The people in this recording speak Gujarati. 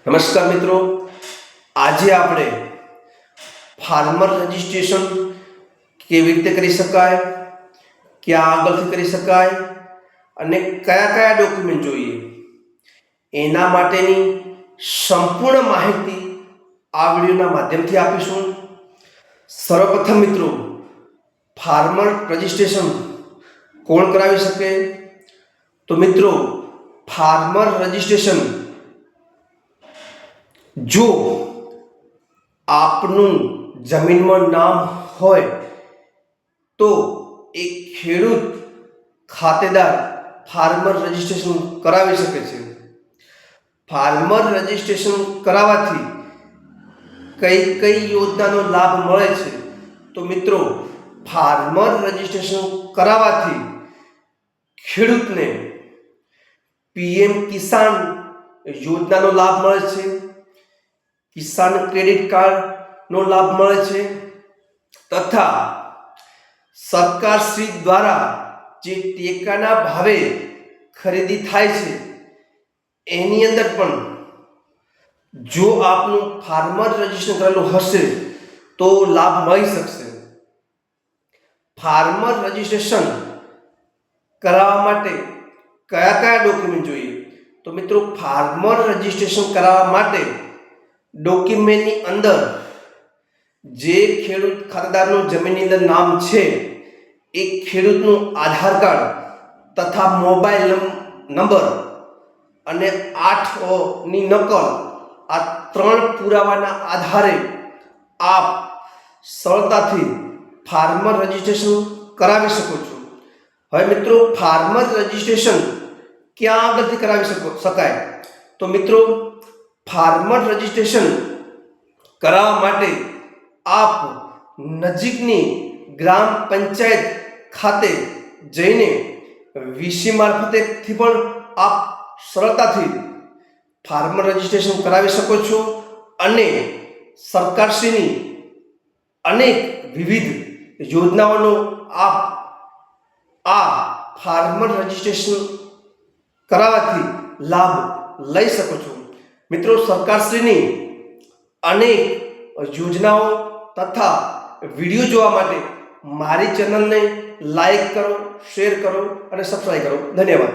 નમસ્કાર મિત્રો, આજે આપણે ફાર્મર રજિસ્ટ્રેશન કેવી રીતે કરી શકાય, ક્યાં આગળથી કરી શકાય અને કયા કયા ડોક્યુમેન્ટ જોઈએ એના માટેની સંપૂર્ણ માહિતી આ વિડીયોના માધ્યમથી આપીશું. સર્વપ્રથમ મિત્રો, ફાર્મર રજિસ્ટ્રેશન કોણ કરાવી શકે? તો મિત્રો, ફાર્મર રજિસ્ટ્રેશન જો આપનું જમીનમાં નામ હોય તો એક ખેડૂત ખાતેદાર ફાર્મર રજિસ્ટ્રેશન કરાવી શકે છે. ફાર્મર રજિસ્ટ્રેશન કરાવવાથી કઈ કઈ યોજનાનો લાભ મળે છે? તો મિત્રો, ફાર્મર રજિસ્ટ્રેશન કરાવવાથી ખેડૂતને પીએમ કિસાન યોજનાનો લાભ મળે છે, કિસાન ક્રેડિટ કાર્ડનો લાભ મળે છે તથા સરકારશ્રી દ્વારા જે ટેકાના ભાવે ખરીદી થાય છે એની અંદર પણ જો આપનું ફાર્મર રજિસ્ટ્રેશન કરેલું હશે તો લાભ મળી શકશે. ફાર્મર રજિસ્ટ્રેશન કરાવવા માટે કયા કયા ડોક્યુમેન્ટ જોઈએ? તો મિત્રો, ફાર્મર રજિસ્ટ્રેશન કરાવવા માટે ડોક્યુમેન્ટની અંદર જે ખેડૂત ખાતેદારનું જમીનની અંદર નામ છે એ ખેડૂતનું આધાર કાર્ડ તથા મોબાઈલ નંબર અને 8ની નકલ, આ 3 પુરાવાના આધારે આપ સરળતાથી ફાર્મર રજિસ્ટ્રેશન કરાવી શકો છો. હવે મિત્રો, ફાર્મર રજિસ્ટ્રેશન ક્યાં આગળથી કરાવી શકાય? તો મિત્રો, ફાર્મર રજિસ્ટ્રેશન કરાવવા માટે આપ નજીકની ગ્રામ પંચાયત ખાતે જઈને વીસી મારફતેથી પણ આપ સરળતાથી ફાર્મર રજિસ્ટ્રેશન કરાવી શકો છો અને સરકારશ્રીની અનેક વિવિધ યોજનાઓનો આપ આ ફાર્મર રજિસ્ટ્રેશન કરાવવાથી લાભ લઈ શકો છો. મિત્રો, સરકારશ્રીની અનેક યોજનાઓ તથા વિડીયો જોવા માટે મારી ચેનલને લાઈક કરો, શેર કરો અને સબસ્ક્રાઈબ કરો. ધન્યવાદ.